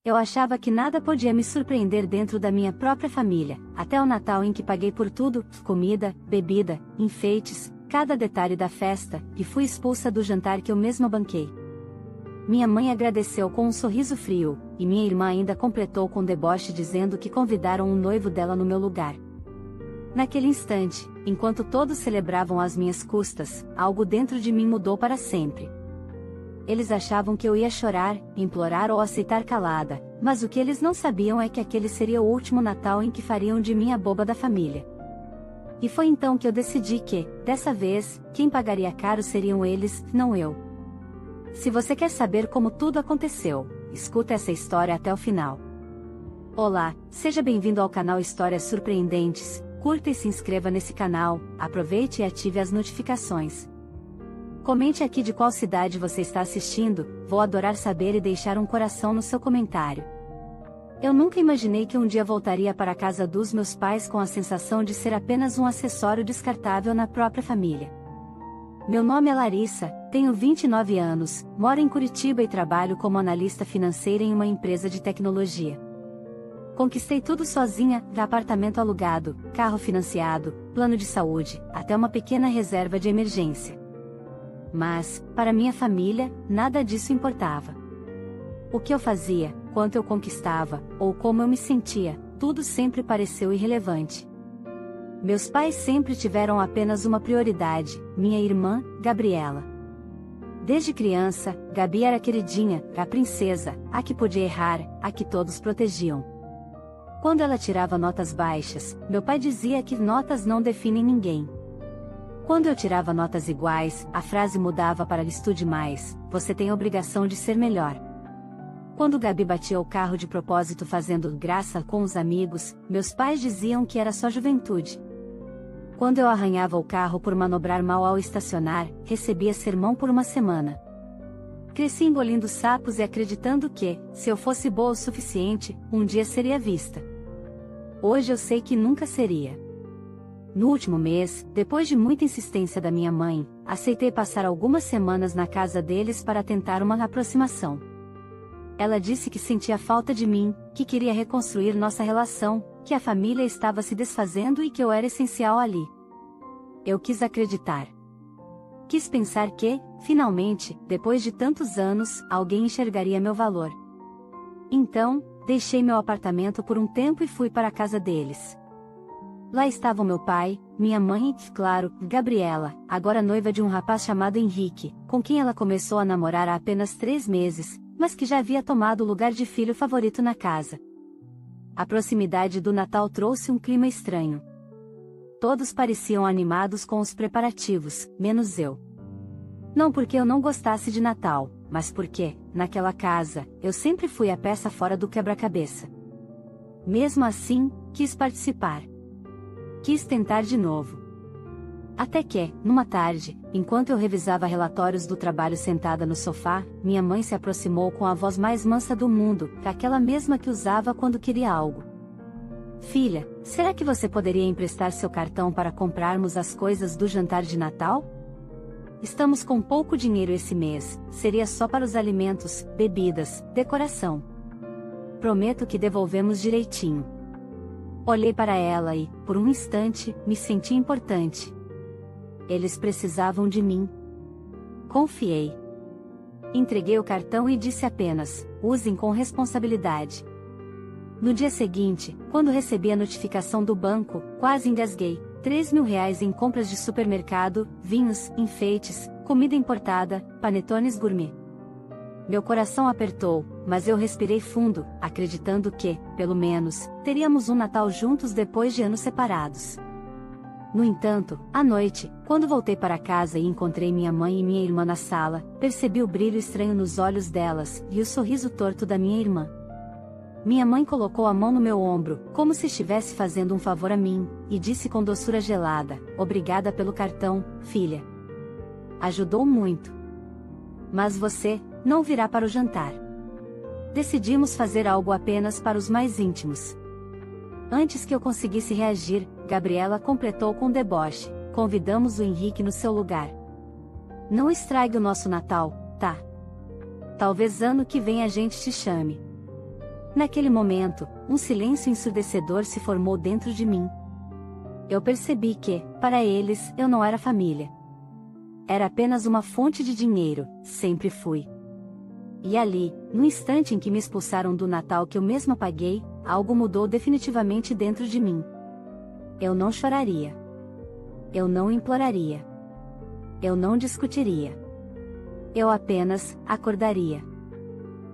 Eu achava que nada podia me surpreender dentro da minha própria família, até o Natal em que paguei por tudo, comida, bebida, enfeites, cada detalhe da festa, e fui expulsa do jantar que eu mesma banquei. Minha mãe agradeceu com um sorriso frio, e minha irmã ainda completou com deboche dizendo que convidaram um noivo dela no meu lugar. Naquele instante, enquanto todos celebravam às minhas custas, algo dentro de mim mudou para sempre. Eles achavam que eu ia chorar, implorar ou aceitar calada, mas o que eles não sabiam é que aquele seria o último Natal em que fariam de mim a boba da família. E foi então que eu decidi que, dessa vez, quem pagaria caro seriam eles, não eu. Se você quer saber como tudo aconteceu, escuta essa história até o final. Olá, seja bem-vindo ao canal Histórias Surpreendentes, curta e se inscreva nesse canal, aproveite e ative as notificações. Comente aqui de qual cidade você está assistindo, vou adorar saber e deixar um coração no seu comentário. Eu nunca imaginei que um dia voltaria para a casa dos meus pais com a sensação de ser apenas um acessório descartável na própria família. Meu nome é Larissa, tenho 29 anos, moro em Curitiba e trabalho como analista financeira em uma empresa de tecnologia. Conquistei tudo sozinha, de apartamento alugado, carro financiado, plano de saúde, até uma pequena reserva de emergência. Mas, para minha família, nada disso importava. O que eu fazia, quanto eu conquistava, ou como eu me sentia, tudo sempre pareceu irrelevante. Meus pais sempre tiveram apenas uma prioridade, minha irmã, Gabriela. Desde criança, Gabi era a queridinha, a princesa, a que podia errar, a que todos protegiam. Quando ela tirava notas baixas, meu pai dizia que notas não definem ninguém. Quando eu tirava notas iguais, a frase mudava para estude mais, você tem a obrigação de ser melhor. Quando Gabi batia o carro de propósito fazendo graça com os amigos, meus pais diziam que era só juventude. Quando eu arranhava o carro por manobrar mal ao estacionar, recebia sermão por uma semana. Cresci engolindo sapos e acreditando que, se eu fosse boa o suficiente, um dia seria vista. Hoje eu sei que nunca seria. No último mês, depois de muita insistência da minha mãe, aceitei passar algumas semanas na casa deles para tentar uma aproximação. Ela disse que sentia falta de mim, que queria reconstruir nossa relação, que a família estava se desfazendo e que eu era essencial ali. Eu quis acreditar. Quis pensar que, finalmente, depois de tantos anos, alguém enxergaria meu valor. Então, deixei meu apartamento por um tempo e fui para a casa deles. Lá estavam meu pai, minha mãe e, claro, Gabriela, agora noiva de um rapaz chamado Henrique, com quem ela começou a namorar há apenas 3 meses, mas que já havia tomado o lugar de filho favorito na casa. A proximidade do Natal trouxe um clima estranho. Todos pareciam animados com os preparativos, menos eu. Não porque eu não gostasse de Natal, mas porque, naquela casa, eu sempre fui a peça fora do quebra-cabeça. Mesmo assim, quis participar. Quis tentar de novo. Até que, numa tarde, enquanto eu revisava relatórios do trabalho sentada no sofá, minha mãe se aproximou com a voz mais mansa do mundo, aquela mesma que usava quando queria algo. Filha, será que você poderia emprestar seu cartão para comprarmos as coisas do jantar de Natal? Estamos com pouco dinheiro esse mês, seria só para os alimentos, bebidas, decoração. Prometo que devolvemos direitinho. Olhei para ela e, por um instante, me senti importante. Eles precisavam de mim. Confiei. Entreguei o cartão e disse apenas, usem com responsabilidade. No dia seguinte, quando recebi a notificação do banco, quase engasguei. R$ 3.000 em compras de supermercado, vinhos, enfeites, comida importada, panetones gourmet. Meu coração apertou, mas eu respirei fundo, acreditando que, pelo menos, teríamos um Natal juntos depois de anos separados. No entanto, à noite, quando voltei para casa e encontrei minha mãe e minha irmã na sala, percebi o brilho estranho nos olhos delas e o sorriso torto da minha irmã. Minha mãe colocou a mão no meu ombro, como se estivesse fazendo um favor a mim, e disse com doçura gelada, obrigada pelo cartão, filha. Ajudou muito. Mas você não virá para o jantar. Decidimos fazer algo apenas para os mais íntimos. Antes que eu conseguisse reagir, Gabriela completou com deboche, convidamos o Henrique no seu lugar. Não estrague o nosso Natal, tá? Talvez ano que vem a gente te chame. Naquele momento, um silêncio ensurdecedor se formou dentro de mim. Eu percebi que, para eles, eu não era família. Era apenas uma fonte de dinheiro, sempre fui. E ali, no instante em que me expulsaram do Natal que eu mesma paguei, algo mudou definitivamente dentro de mim. Eu não choraria. Eu não imploraria. Eu não discutiria. Eu apenas acordaria.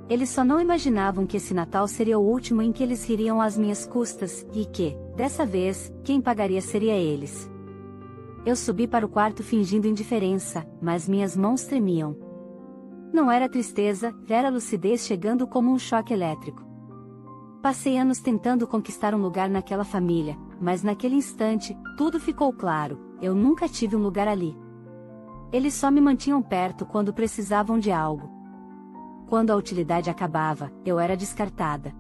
Eles só não imaginavam que esse Natal seria o último em que eles ririam às minhas custas, e que, dessa vez, quem pagaria seria eles. Eu subi para o quarto fingindo indiferença, mas minhas mãos tremiam. Não era tristeza, era lucidez chegando como um choque elétrico. Passei anos tentando conquistar um lugar naquela família, mas naquele instante, tudo ficou claro, eu nunca tive um lugar ali. Eles só me mantinham perto quando precisavam de algo. Quando a utilidade acabava, eu era descartada.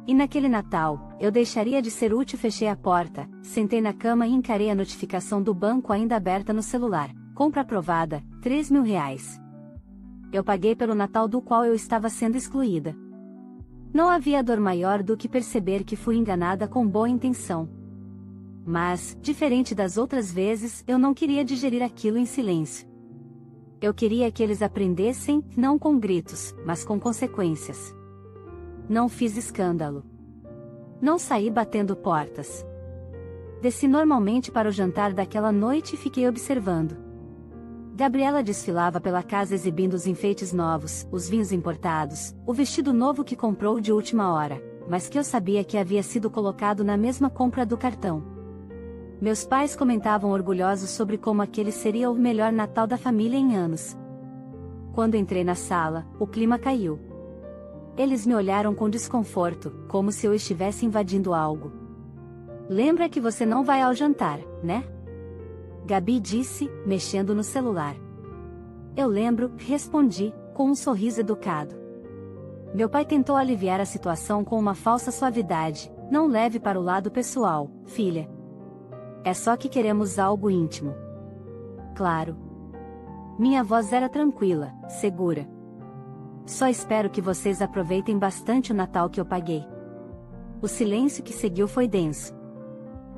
E naquele Natal, eu deixaria de ser útil. Fechei a porta, sentei na cama e encarei a notificação do banco ainda aberta no celular. Compra aprovada, R$3.000. Eu paguei pelo Natal do qual eu estava sendo excluída. Não havia dor maior do que perceber que fui enganada com boa intenção. Mas, diferente das outras vezes, eu não queria digerir aquilo em silêncio. Eu queria que eles aprendessem, não com gritos, mas com consequências. Não fiz escândalo. Não saí batendo portas. Desci normalmente para o jantar daquela noite e fiquei observando. Gabriela desfilava pela casa exibindo os enfeites novos, os vinhos importados, o vestido novo que comprou de última hora, mas que eu sabia que havia sido colocado na mesma compra do cartão. Meus pais comentavam orgulhosos sobre como aquele seria o melhor Natal da família em anos. Quando entrei na sala, o clima caiu. Eles me olharam com desconforto, como se eu estivesse invadindo algo. Lembra que você não vai ao jantar, né? Gabi disse, mexendo no celular. Eu lembro, respondi, com um sorriso educado. Meu pai tentou aliviar a situação com uma falsa suavidade. Não leve para o lado pessoal, filha. É só que queremos algo íntimo. Claro. Minha voz era tranquila, segura. Só espero que vocês aproveitem bastante o Natal que eu paguei. O silêncio que seguiu foi denso.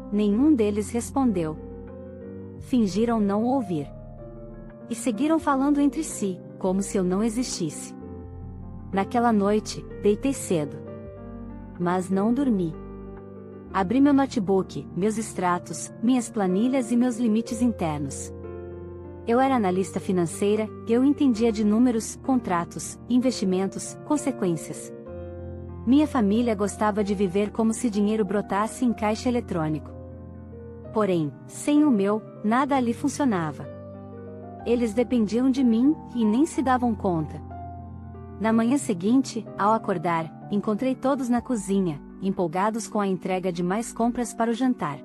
Nenhum deles respondeu. Fingiram não ouvir. E seguiram falando entre si, como se eu não existisse. Naquela noite, deitei cedo. Mas não dormi. Abri meu notebook, meus extratos, minhas planilhas e meus limites internos. Eu era analista financeira, eu entendia de números, contratos, investimentos, consequências. Minha família gostava de viver como se dinheiro brotasse em caixa eletrônico. Porém, sem o meu, nada ali funcionava. Eles dependiam de mim, e nem se davam conta. Na manhã seguinte, ao acordar, encontrei todos na cozinha, empolgados com a entrega de mais compras para o jantar.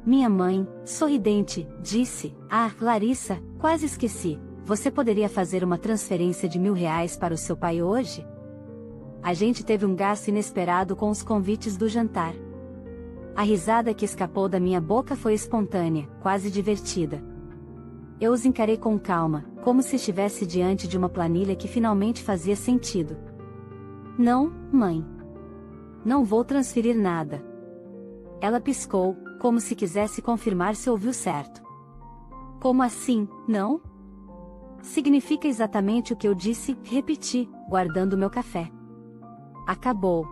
Minha mãe, sorridente, disse: "Ah, Larissa, quase esqueci, você poderia fazer uma transferência de R$1.000 para o seu pai hoje?" A gente teve um gasto inesperado com os convites do jantar. A risada que escapou da minha boca foi espontânea, quase divertida. Eu os encarei com calma, como se estivesse diante de uma planilha que finalmente fazia sentido. "Não, mãe. Não vou transferir nada." Ela piscou, como se quisesse confirmar se ouviu certo. "Como assim, não?" "Significa exatamente o que eu disse", repeti, guardando meu café. "Acabou.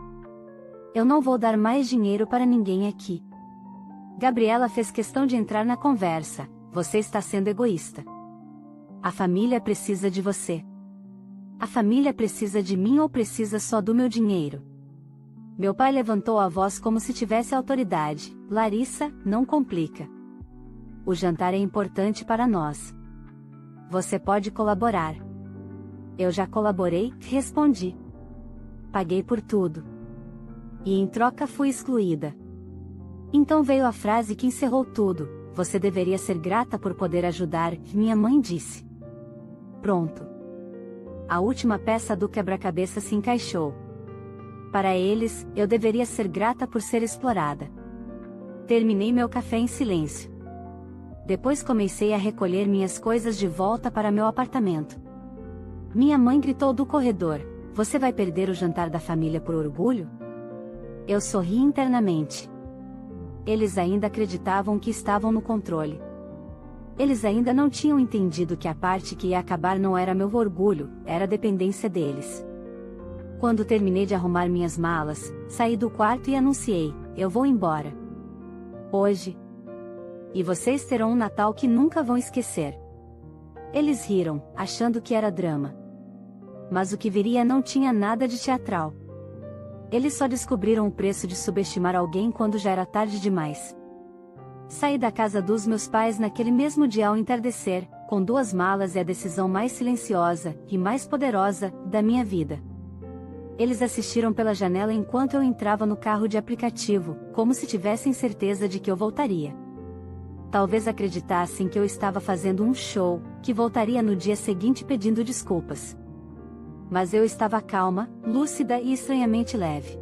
Eu não vou dar mais dinheiro para ninguém aqui." Gabriela fez questão de entrar na conversa. "Você está sendo egoísta. A família precisa de você. A família precisa de mim ou precisa só do meu dinheiro?" Meu pai levantou a voz como se tivesse autoridade. "Larissa, não complica. O jantar é importante para nós. Você pode colaborar." "Eu já colaborei", respondi. "Paguei por tudo. E em troca fui excluída." Então veio a frase que encerrou tudo: "Você deveria ser grata por poder ajudar", minha mãe disse. Pronto. A última peça do quebra-cabeça se encaixou. Para eles, eu deveria ser grata por ser explorada. Terminei meu café em silêncio. Depois comecei a recolher minhas coisas de volta para meu apartamento. Minha mãe gritou do corredor: você vai perder o jantar da família por orgulho? Eu sorri internamente. Eles ainda acreditavam que estavam no controle. Eles ainda não tinham entendido que a parte que ia acabar não era meu orgulho, era a dependência deles. Quando terminei de arrumar minhas malas, saí do quarto e anunciei: eu vou embora. Hoje. E vocês terão um Natal que nunca vão esquecer. Eles riram, achando que era drama. Mas o que viria não tinha nada de teatral. Eles só descobriram o preço de subestimar alguém quando já era tarde demais. Saí da casa dos meus pais naquele mesmo dia ao entardecer, com 2 malas e a decisão mais silenciosa e mais poderosa da minha vida. Eles assistiram pela janela enquanto eu entrava no carro de aplicativo, como se tivessem certeza de que eu voltaria. Talvez acreditassem que eu estava fazendo um show, que voltaria no dia seguinte pedindo desculpas. Mas eu estava calma, lúcida e estranhamente leve.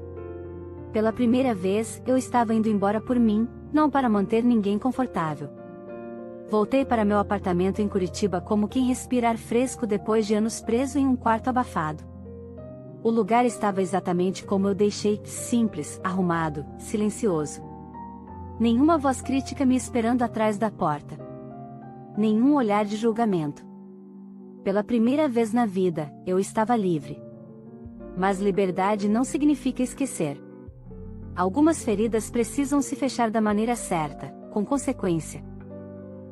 Pela primeira vez, eu estava indo embora por mim, não para manter ninguém confortável. Voltei para meu apartamento em Curitiba como quem respira ar fresco depois de anos preso em um quarto abafado. O lugar estava exatamente como eu deixei, simples, arrumado, silencioso. Nenhuma voz crítica me esperando atrás da porta. Nenhum olhar de julgamento. Pela primeira vez na vida, eu estava livre. Mas liberdade não significa esquecer. Algumas feridas precisam se fechar da maneira certa, com consequência.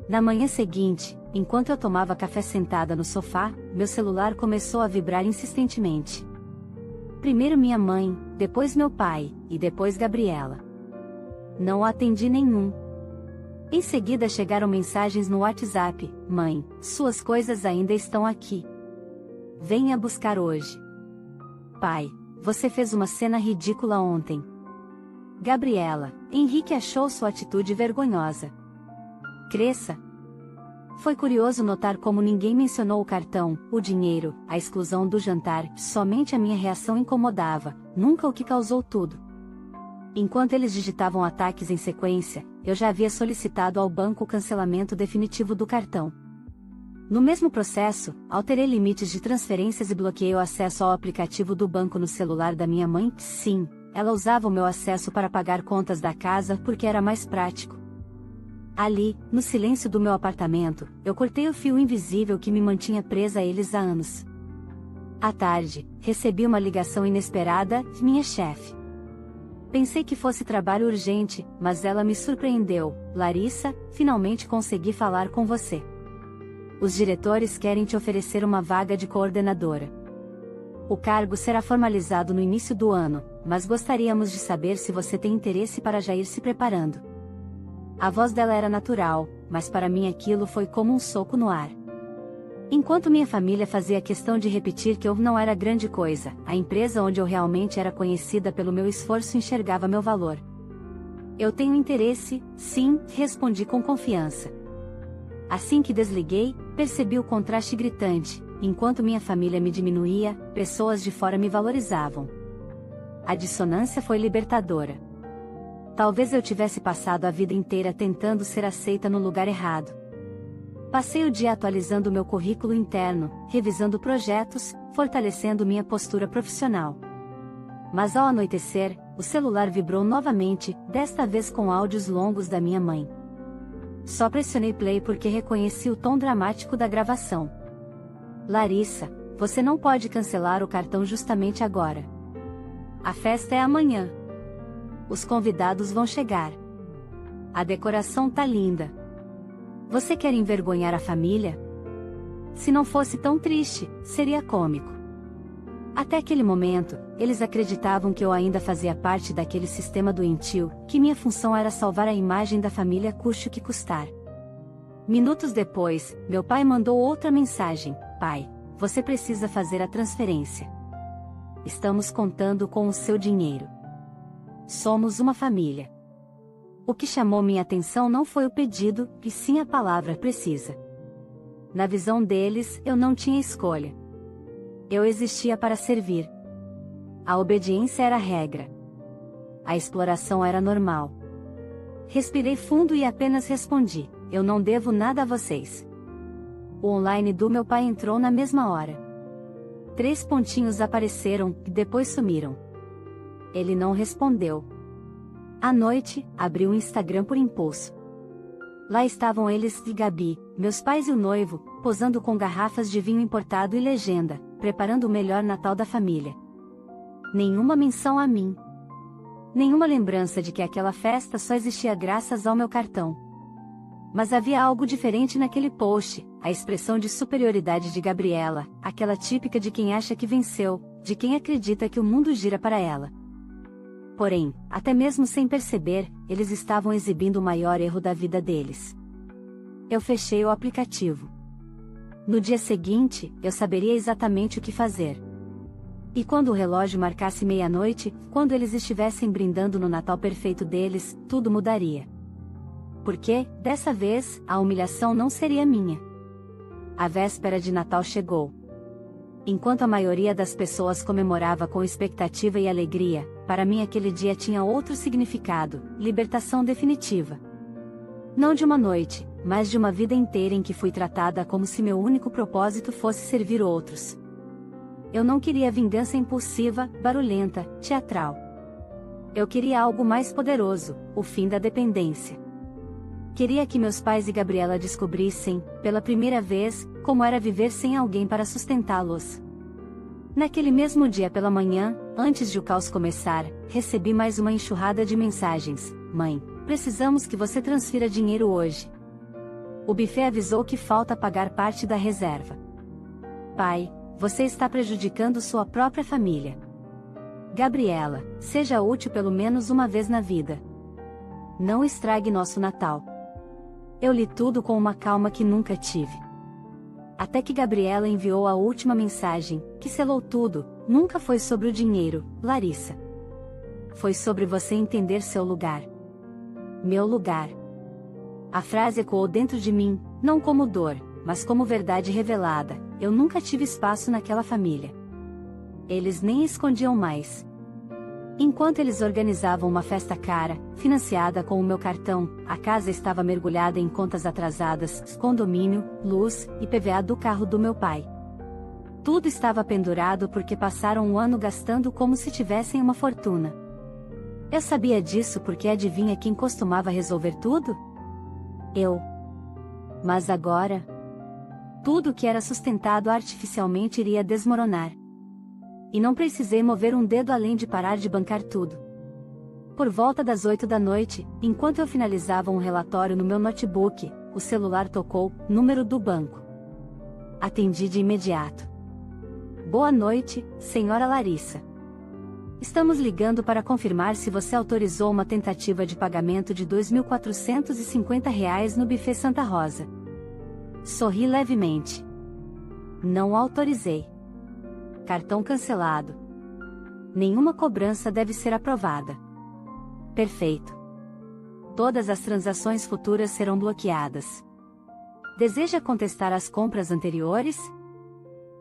Na manhã seguinte, enquanto eu tomava café sentada no sofá, meu celular começou a vibrar insistentemente. Primeiro minha mãe, depois meu pai, e depois Gabriela. Não atendi nenhum. Em seguida chegaram mensagens no WhatsApp: mãe, suas coisas ainda estão aqui. Venha buscar hoje. Pai, você fez uma cena ridícula ontem. Gabriela, Henrique achou sua atitude vergonhosa. Cresça. Foi curioso notar como ninguém mencionou o cartão, o dinheiro, a exclusão do jantar, somente a minha reação incomodava, nunca o que causou tudo. Enquanto eles digitavam ataques em sequência, eu já havia solicitado ao banco o cancelamento definitivo do cartão. No mesmo processo, alterei limites de transferências e bloqueei o acesso ao aplicativo do banco no celular da minha mãe. Sim, ela usava o meu acesso para pagar contas da casa porque era mais prático. Ali, no silêncio do meu apartamento, eu cortei o fio invisível que me mantinha presa a eles há anos. À tarde, recebi uma ligação inesperada, minha chefe. Pensei que fosse trabalho urgente, mas ela me surpreendeu. Larissa, finalmente consegui falar com você. Os diretores querem te oferecer uma vaga de coordenadora. O cargo será formalizado no início do ano, mas gostaríamos de saber se você tem interesse para já ir se preparando. A voz dela era natural, mas para mim aquilo foi como um soco no ar. Enquanto minha família fazia questão de repetir que eu não era grande coisa, a empresa onde eu realmente era conhecida pelo meu esforço enxergava meu valor. Eu tenho interesse, sim, respondi com confiança. Assim que desliguei, percebi o contraste gritante: enquanto minha família me diminuía, pessoas de fora me valorizavam. A dissonância foi libertadora. Talvez eu tivesse passado a vida inteira tentando ser aceita no lugar errado. Passei o dia atualizando meu currículo interno, revisando projetos, fortalecendo minha postura profissional. Mas ao anoitecer, o celular vibrou novamente, desta vez com áudios longos da minha mãe. Só pressionei play porque reconheci o tom dramático da gravação. Larissa, você não pode cancelar o cartão justamente agora. A festa é amanhã. Os convidados vão chegar. A decoração tá linda. Você quer envergonhar a família? Se não fosse tão triste, seria cômico. Até aquele momento, eles acreditavam que eu ainda fazia parte daquele sistema doentio, que minha função era salvar a imagem da família custe o que custar. Minutos depois, meu pai mandou outra mensagem: pai, você precisa fazer a transferência. Estamos contando com o seu dinheiro. Somos uma família. O que chamou minha atenção não foi o pedido, e sim a palavra precisa. Na visão deles, eu não tinha escolha. Eu existia para servir. A obediência era a regra. A exploração era normal. Respirei fundo e apenas respondi: eu não devo nada a vocês. O online do meu pai entrou na mesma hora. 3 pontinhos apareceram, e depois sumiram. Ele não respondeu. À noite, abri o Instagram por impulso. Lá estavam eles e Gabi, meus pais e o noivo, posando com garrafas de vinho importado e legenda, preparando o melhor Natal da família. Nenhuma menção a mim. Nenhuma lembrança de que aquela festa só existia graças ao meu cartão. Mas havia algo diferente naquele post, a expressão de superioridade de Gabriela, aquela típica de quem acha que venceu, de quem acredita que o mundo gira para ela. Porém, até mesmo sem perceber, eles estavam exibindo o maior erro da vida deles. Eu fechei o aplicativo. No dia seguinte, eu saberia exatamente o que fazer. E quando o relógio marcasse meia-noite, quando eles estivessem brindando no Natal perfeito deles, tudo mudaria. Porque, dessa vez, a humilhação não seria minha. A véspera de Natal chegou. Enquanto a maioria das pessoas comemorava com expectativa e alegria, para mim aquele dia tinha outro significado: libertação definitiva. Não de uma noite, mas de uma vida inteira em que fui tratada como se meu único propósito fosse servir outros. Eu não queria vingança impulsiva, barulhenta, teatral. Eu queria algo mais poderoso: o fim da dependência. Queria que meus pais e Gabriela descobrissem, pela primeira vez, como era viver sem alguém para sustentá-los. Naquele mesmo dia pela manhã, antes de o caos começar, recebi mais uma enxurrada de mensagens. Mãe, precisamos que você transfira dinheiro hoje. O buffet avisou que falta pagar parte da reserva. Pai, você está prejudicando sua própria família. Gabriela, seja útil pelo menos uma vez na vida. Não estrague nosso Natal. Eu li tudo com uma calma que nunca tive. Até que Gabriela enviou a última mensagem, que selou tudo. Nunca foi sobre o dinheiro, Larissa. Foi sobre você entender seu lugar. Meu lugar. A frase ecoou dentro de mim, não como dor, mas como verdade revelada. Eu nunca tive espaço naquela família. Eles nem escondiam mais. Enquanto eles organizavam uma festa cara, financiada com o meu cartão, a casa estava mergulhada em contas atrasadas, condomínio, luz, e PVA do carro do meu pai. Tudo estava pendurado porque passaram um ano gastando como se tivessem uma fortuna. Eu sabia disso porque adivinha quem costumava resolver tudo? Eu. Mas agora, tudo que era sustentado artificialmente iria desmoronar. E não precisei mover um dedo além de parar de bancar tudo. Por volta das 8 da noite, enquanto eu finalizava um relatório no meu notebook, o celular tocou, número do banco. Atendi de imediato. Boa noite, senhora Larissa. Estamos ligando para confirmar se você autorizou uma tentativa de pagamento de R$ 2.450 no buffet Santa Rosa. Sorri levemente. Não autorizei. Cartão cancelado. Nenhuma cobrança deve ser aprovada. Perfeito. Todas as transações futuras serão bloqueadas. Deseja contestar as compras anteriores?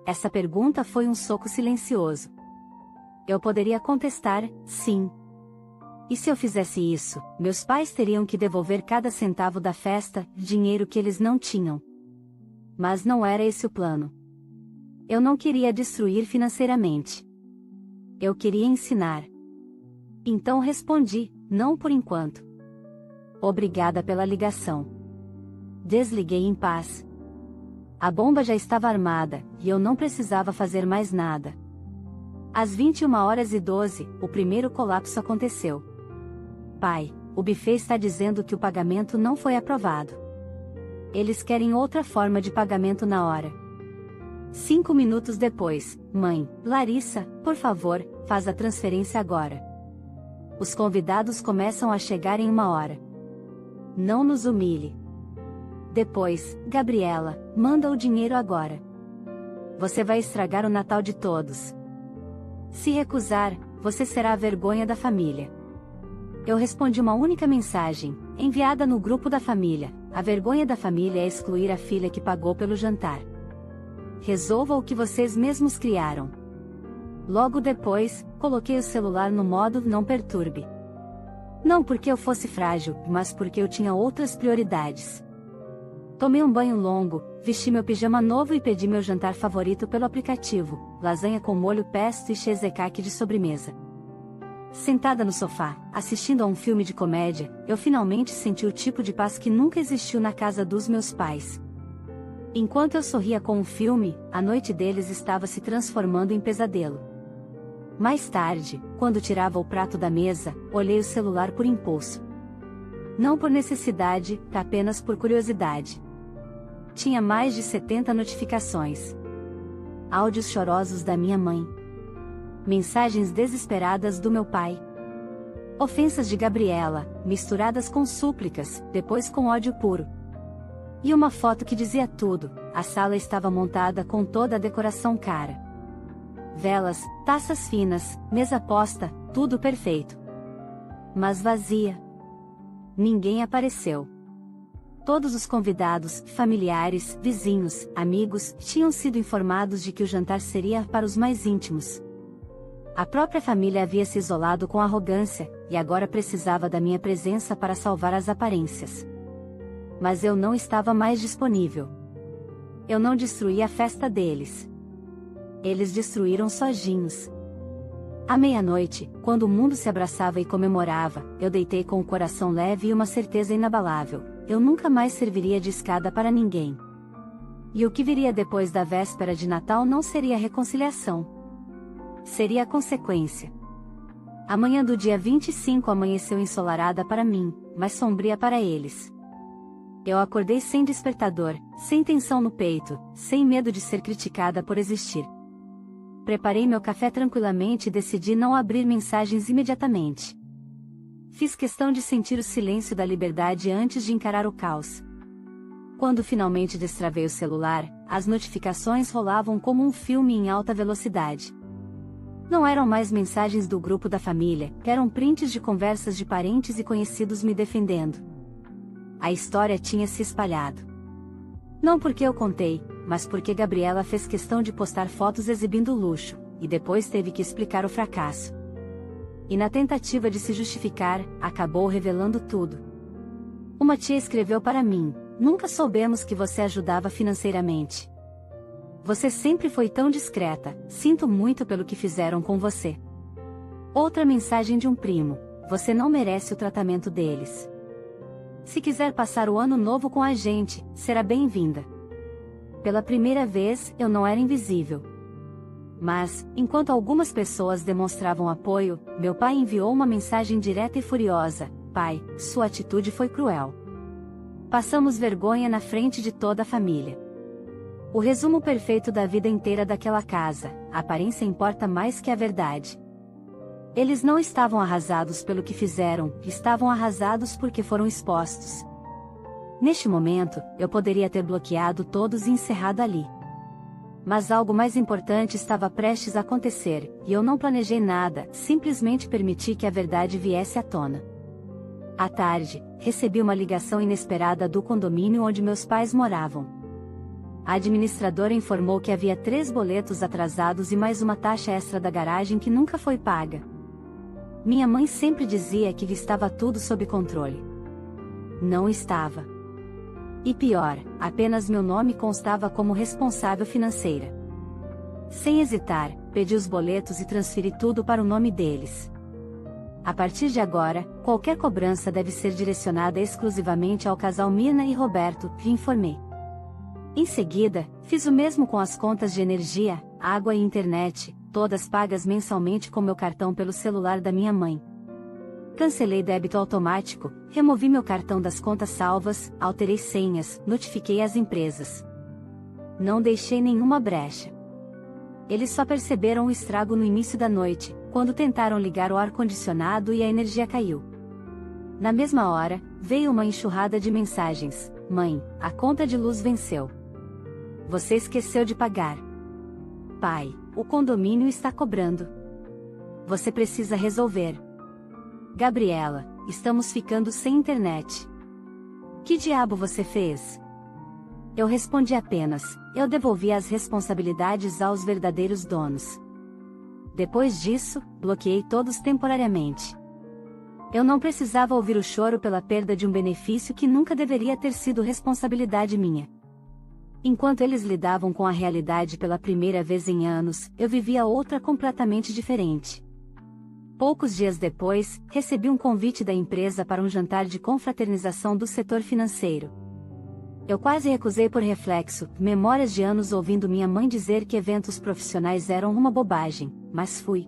Essa pergunta foi um soco silencioso. Eu poderia contestar, sim. E se eu fizesse isso, meus pais teriam que devolver cada centavo da festa, dinheiro que eles não tinham. Mas não era esse o plano. Eu não queria destruir financeiramente. Eu queria ensinar. Então respondi, não por enquanto. Obrigada pela ligação. Desliguei em paz. A bomba já estava armada, e eu não precisava fazer mais nada. Às 21h12, o primeiro colapso aconteceu. Pai, o buffet está dizendo que o pagamento não foi aprovado. Eles querem outra forma de pagamento na hora. 5 minutos depois, mãe, Larissa, por favor, faz a transferência agora. Os convidados começam a chegar em 1 hora. Não nos humilhe. Depois, Gabriela, manda o dinheiro agora. Você vai estragar o Natal de todos. Se recusar, você será a vergonha da família. Eu respondi uma única mensagem, enviada no grupo da família. A vergonha da família é excluir a filha que pagou pelo jantar. Resolva o que vocês mesmos criaram. Logo depois, coloquei o celular no modo não perturbe. Não porque eu fosse frágil, mas porque eu tinha outras prioridades. Tomei um banho longo, vesti meu pijama novo e pedi meu jantar favorito pelo aplicativo, lasanha com molho pesto e cheesecake de sobremesa. Sentada no sofá, assistindo a um filme de comédia, eu finalmente senti o tipo de paz que nunca existiu na casa dos meus pais. Enquanto eu sorria com o filme, a noite deles estava se transformando em pesadelo. Mais tarde, quando tirava o prato da mesa, olhei o celular por impulso. Não por necessidade, apenas por curiosidade. Tinha mais de 70 notificações. Áudios chorosos da minha mãe. Mensagens desesperadas do meu pai. Ofensas de Gabriela, misturadas com súplicas, depois com ódio puro. E uma foto que dizia tudo: a sala estava montada com toda a decoração cara. Velas, taças finas, mesa posta, tudo perfeito. Mas vazia. Ninguém apareceu. Todos os convidados, familiares, vizinhos, amigos, tinham sido informados de que o jantar seria para os mais íntimos. A própria família havia se isolado com arrogância, e agora precisava da minha presença para salvar as aparências. Mas eu não estava mais disponível. Eu não destruí a festa deles. Eles destruíram sozinhos. À meia-noite, quando o mundo se abraçava e comemorava, eu deitei com o coração leve e uma certeza inabalável: eu nunca mais serviria de escada para ninguém. E o que viria depois da véspera de Natal não seria reconciliação. Seria a consequência. A manhã do dia 25 amanheceu ensolarada para mim, mas sombria para eles. Eu acordei sem despertador, sem tensão no peito, sem medo de ser criticada por existir. Preparei meu café tranquilamente e decidi não abrir mensagens imediatamente. Fiz questão de sentir o silêncio da liberdade antes de encarar o caos. Quando finalmente destravei o celular, as notificações rolavam como um filme em alta velocidade. Não eram mais mensagens do grupo da família, eram prints de conversas de parentes e conhecidos me defendendo. A história tinha se espalhado. Não porque eu contei, mas porque Gabriela fez questão de postar fotos exibindo o luxo, e depois teve que explicar o fracasso. E na tentativa de se justificar, acabou revelando tudo. Uma tia escreveu para mim: "Nunca soubemos que você ajudava financeiramente. Você sempre foi tão discreta, sinto muito pelo que fizeram com você." Outra mensagem de um primo: "Você não merece o tratamento deles. Se quiser passar o ano novo com a gente, será bem-vinda." Pela primeira vez, eu não era invisível. Mas, enquanto algumas pessoas demonstravam apoio, meu pai enviou uma mensagem direta e furiosa: "Pai, sua atitude foi cruel. Passamos vergonha na frente de toda a família." O resumo perfeito da vida inteira daquela casa: a aparência importa mais que a verdade. Eles não estavam arrasados pelo que fizeram, estavam arrasados porque foram expostos. Neste momento, eu poderia ter bloqueado todos e encerrado ali. Mas algo mais importante estava prestes a acontecer, e eu não planejei nada, simplesmente permiti que a verdade viesse à tona. À tarde, recebi uma ligação inesperada do condomínio onde meus pais moravam. A administradora informou que havia 3 boletos atrasados e mais uma taxa extra da garagem que nunca foi paga. Minha mãe sempre dizia que estava tudo sob controle. Não estava. E pior, apenas meu nome constava como responsável financeira. Sem hesitar, pedi os boletos e transferi tudo para o nome deles. A partir de agora, qualquer cobrança deve ser direcionada exclusivamente ao casal Mirna e Roberto, lhe informei. Em seguida, fiz o mesmo com as contas de energia, água e internet, todas pagas mensalmente com meu cartão pelo celular da minha mãe. Cancelei débito automático, removi meu cartão das contas salvas, alterei senhas, notifiquei as empresas. Não deixei nenhuma brecha. Eles só perceberam o estrago no início da noite, quando tentaram ligar o ar-condicionado e a energia caiu. Na mesma hora, veio uma enxurrada de mensagens: "Mãe, a conta de luz venceu. Você esqueceu de pagar. Pai, o condomínio está cobrando. Você precisa resolver. Gabriela, estamos ficando sem internet. Que diabo você fez?" Eu respondi apenas: "Eu devolvi as responsabilidades aos verdadeiros donos." Depois disso, bloqueei todos temporariamente. Eu não precisava ouvir o choro pela perda de um benefício que nunca deveria ter sido responsabilidade minha. Enquanto eles lidavam com a realidade pela primeira vez em anos, eu vivia outra completamente diferente. Poucos dias depois, recebi um convite da empresa para um jantar de confraternização do setor financeiro. Eu quase recusei por reflexo, memórias de anos ouvindo minha mãe dizer que eventos profissionais eram uma bobagem, mas fui.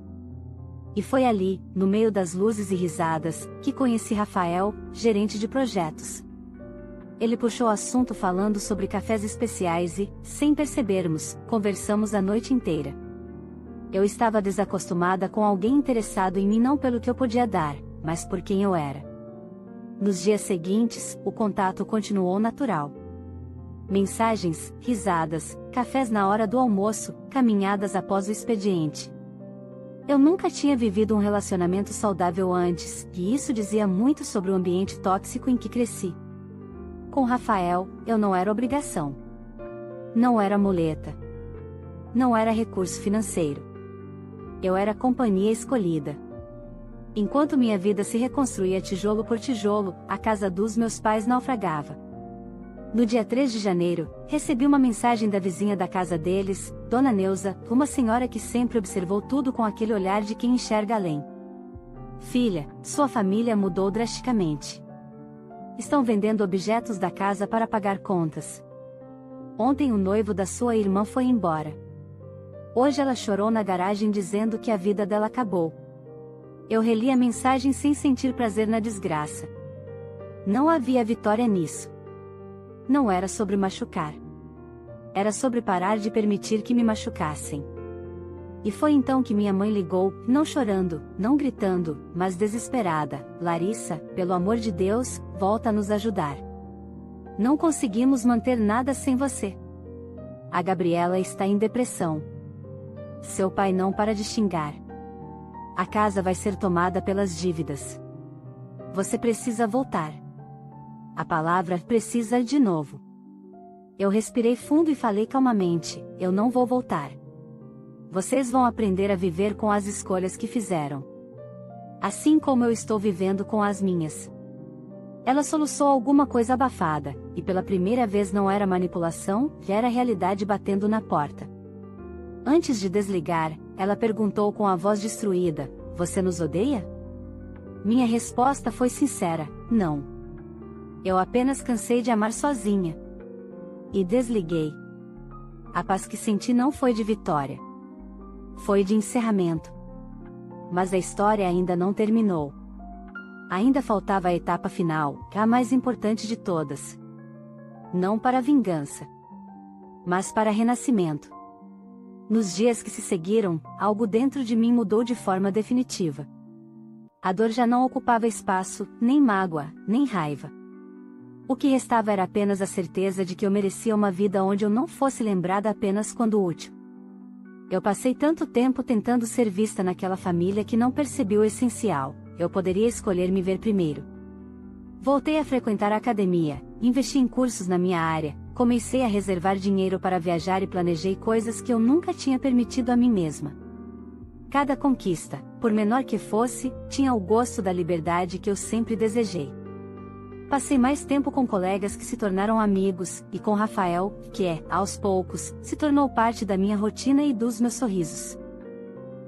E foi ali, no meio das luzes e risadas, que conheci Rafael, gerente de projetos. Ele puxou o assunto falando sobre cafés especiais e, sem percebermos, conversamos a noite inteira. Eu estava desacostumada com alguém interessado em mim não pelo que eu podia dar, mas por quem eu era. Nos dias seguintes, o contato continuou natural. Mensagens, risadas, cafés na hora do almoço, caminhadas após o expediente. Eu nunca tinha vivido um relacionamento saudável antes, e isso dizia muito sobre o ambiente tóxico em que cresci. Com Rafael, eu não era obrigação. Não era muleta. Não era recurso financeiro. Eu era companhia escolhida. Enquanto minha vida se reconstruía tijolo por tijolo, a casa dos meus pais naufragava. No dia 3 de janeiro, recebi uma mensagem da vizinha da casa deles, Dona Neuza, uma senhora que sempre observou tudo com aquele olhar de quem enxerga além. Filha, sua família mudou drasticamente. Estão vendendo objetos da casa para pagar contas. Ontem o noivo da sua irmã foi embora. Hoje ela chorou na garagem dizendo que a vida dela acabou. Eu reli a mensagem sem sentir prazer na desgraça. Não havia vitória nisso. Não era sobre machucar. Era sobre parar de permitir que me machucassem. E foi então que minha mãe ligou, não chorando, não gritando, mas desesperada: Larissa, pelo amor de Deus, volta a nos ajudar. Não conseguimos manter nada sem você. A Gabriela está em depressão. Seu pai não para de xingar. A casa vai ser tomada pelas dívidas. Você precisa voltar. A palavra precisa de novo. Eu respirei fundo e falei calmamente: eu não vou voltar. Vocês vão aprender a viver com as escolhas que fizeram. Assim como eu estou vivendo com as minhas. Ela soluçou alguma coisa abafada, e pela primeira vez não era manipulação, era a realidade batendo na porta. Antes de desligar, ela perguntou com a voz destruída: você nos odeia? Minha resposta foi sincera: não. Eu apenas cansei de amar sozinha. E desliguei. A paz que senti não foi de vitória. Foi de encerramento. Mas a história ainda não terminou. Ainda faltava a etapa final, a mais importante de todas. Não para vingança, mas para renascimento. Nos dias que se seguiram, algo dentro de mim mudou de forma definitiva. A dor já não ocupava espaço, nem mágoa, nem raiva. O que restava era apenas a certeza de que eu merecia uma vida onde eu não fosse lembrada apenas quando útil. Eu passei tanto tempo tentando ser vista naquela família que não percebi o essencial: eu poderia escolher me ver primeiro. Voltei a frequentar a academia, investi em cursos na minha área, comecei a reservar dinheiro para viajar e planejei coisas que eu nunca tinha permitido a mim mesma. Cada conquista, por menor que fosse, tinha o gosto da liberdade que eu sempre desejei. Passei mais tempo com colegas que se tornaram amigos, e com Rafael, que aos poucos, se tornou parte da minha rotina e dos meus sorrisos.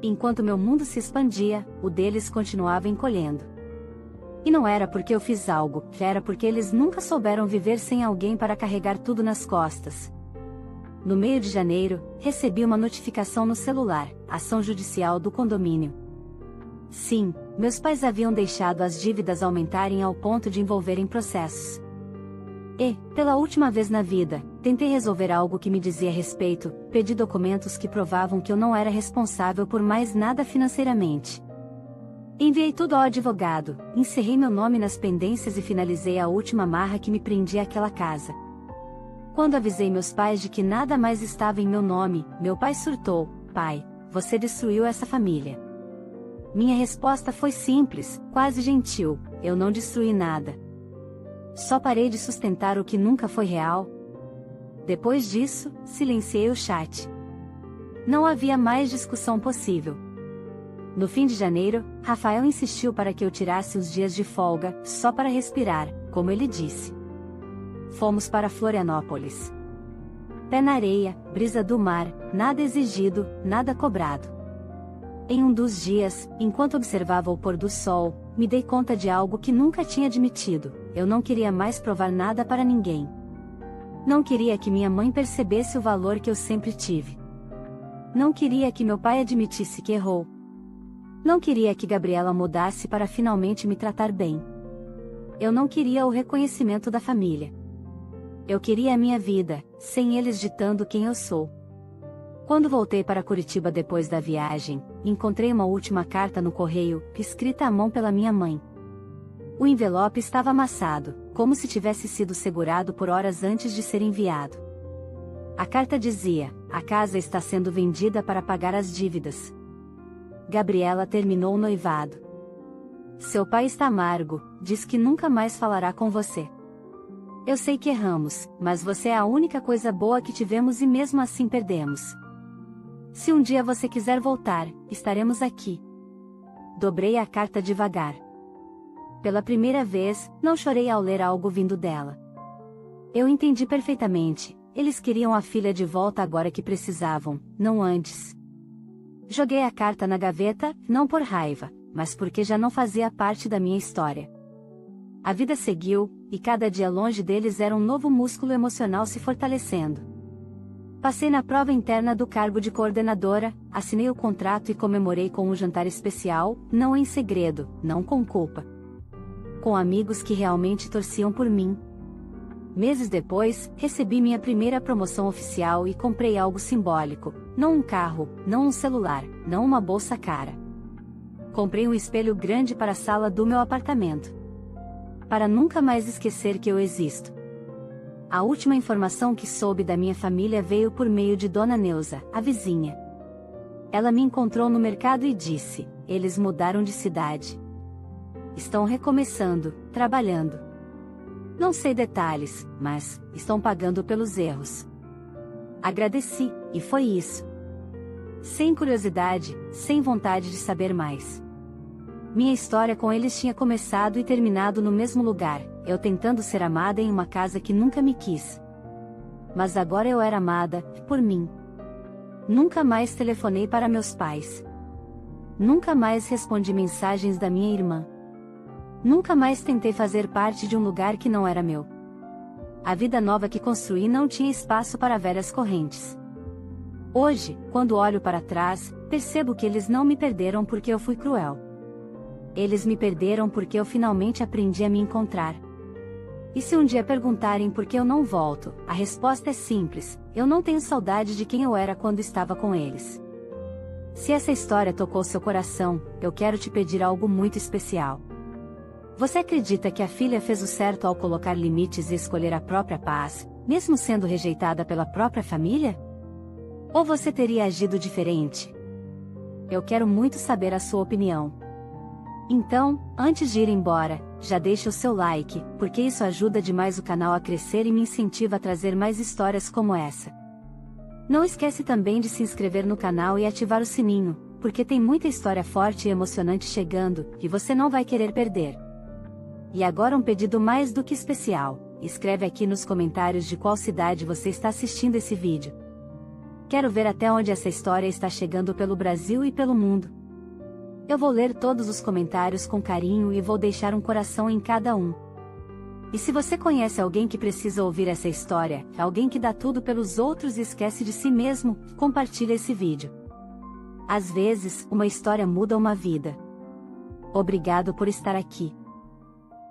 Enquanto meu mundo se expandia, o deles continuava encolhendo. E não era porque eu fiz algo, era porque eles nunca souberam viver sem alguém para carregar tudo nas costas. No meio de janeiro, recebi uma notificação no celular: ação judicial do condomínio. Sim, meus pais haviam deixado as dívidas aumentarem ao ponto de envolverem processos. E, pela última vez na vida, tentei resolver algo que me dizia respeito, pedi documentos que provavam que eu não era responsável por mais nada financeiramente. Enviei tudo ao advogado, encerrei meu nome nas pendências e finalizei a última amarra que me prendia àquela casa. Quando avisei meus pais de que nada mais estava em meu nome, meu pai surtou: pai, você destruiu essa família. Minha resposta foi simples, quase gentil: eu não destruí nada. Só parei de sustentar o que nunca foi real. Depois disso, silenciei o chat. Não havia mais discussão possível. No fim de janeiro, Rafael insistiu para que eu tirasse os dias de folga, só para respirar, como ele disse. Fomos para Florianópolis. Pé na areia, brisa do mar, nada exigido, nada cobrado. Em um dos dias, enquanto observava o pôr do sol, me dei conta de algo que nunca tinha admitido: eu não queria mais provar nada para ninguém. Não queria que minha mãe percebesse o valor que eu sempre tive. Não queria que meu pai admitisse que errou. Não queria que Gabriela mudasse para finalmente me tratar bem. Eu não queria o reconhecimento da família. Eu queria a minha vida, sem eles ditando quem eu sou. Quando voltei para Curitiba depois da viagem, encontrei uma última carta no correio, escrita à mão pela minha mãe. O envelope estava amassado, como se tivesse sido segurado por horas antes de ser enviado. A carta dizia: a casa está sendo vendida para pagar as dívidas. Gabriela terminou o noivado. Seu pai está amargo, diz que nunca mais falará com você. Eu sei que erramos, mas você é a única coisa boa que tivemos e mesmo assim perdemos. Se um dia você quiser voltar, estaremos aqui. Dobrei a carta devagar. Pela primeira vez, não chorei ao ler algo vindo dela. Eu entendi perfeitamente, eles queriam a filha de volta agora que precisavam, não antes. Joguei a carta na gaveta, não por raiva, mas porque já não fazia parte da minha história. A vida seguiu, e cada dia longe deles era um novo músculo emocional se fortalecendo. Passei na prova interna do cargo de coordenadora, assinei o contrato e comemorei com um jantar especial, não em segredo, não com culpa. Com amigos que realmente torciam por mim. Meses depois, recebi minha primeira promoção oficial e comprei algo simbólico, não um carro, não um celular, não uma bolsa cara. Comprei um espelho grande para a sala do meu apartamento. Para nunca mais esquecer que eu existo. A última informação que soube da minha família veio por meio de Dona Neuza, a vizinha. Ela me encontrou no mercado e disse: eles mudaram de cidade. Estão recomeçando, trabalhando. Não sei detalhes, mas estão pagando pelos erros. Agradeci, e foi isso. Sem curiosidade, sem vontade de saber mais. Minha história com eles tinha começado e terminado no mesmo lugar, eu tentando ser amada em uma casa que nunca me quis. Mas agora eu era amada, por mim. Nunca mais telefonei para meus pais. Nunca mais respondi mensagens da minha irmã. Nunca mais tentei fazer parte de um lugar que não era meu. A vida nova que construí não tinha espaço para velhas correntes. Hoje, quando olho para trás, percebo que eles não me perderam porque eu fui cruel. Eles me perderam porque eu finalmente aprendi a me encontrar. E se um dia perguntarem por que eu não volto, a resposta é simples: eu não tenho saudade de quem eu era quando estava com eles. Se essa história tocou seu coração, eu quero te pedir algo muito especial. Você acredita que a filha fez o certo ao colocar limites e escolher a própria paz, mesmo sendo rejeitada pela própria família? Ou você teria agido diferente? Eu quero muito saber a sua opinião. Então, antes de ir embora, já deixe o seu like, porque isso ajuda demais o canal a crescer e me incentiva a trazer mais histórias como essa. Não esquece também de se inscrever no canal e ativar o sininho, porque tem muita história forte e emocionante chegando, e você não vai querer perder. E agora um pedido mais do que especial: escreve aqui nos comentários de qual cidade você está assistindo esse vídeo. Quero ver até onde essa história está chegando pelo Brasil e pelo mundo. Eu vou ler todos os comentários com carinho e vou deixar um coração em cada um. E se você conhece alguém que precisa ouvir essa história, alguém que dá tudo pelos outros e esquece de si mesmo, compartilhe esse vídeo. Às vezes, uma história muda uma vida. Obrigado por estar aqui.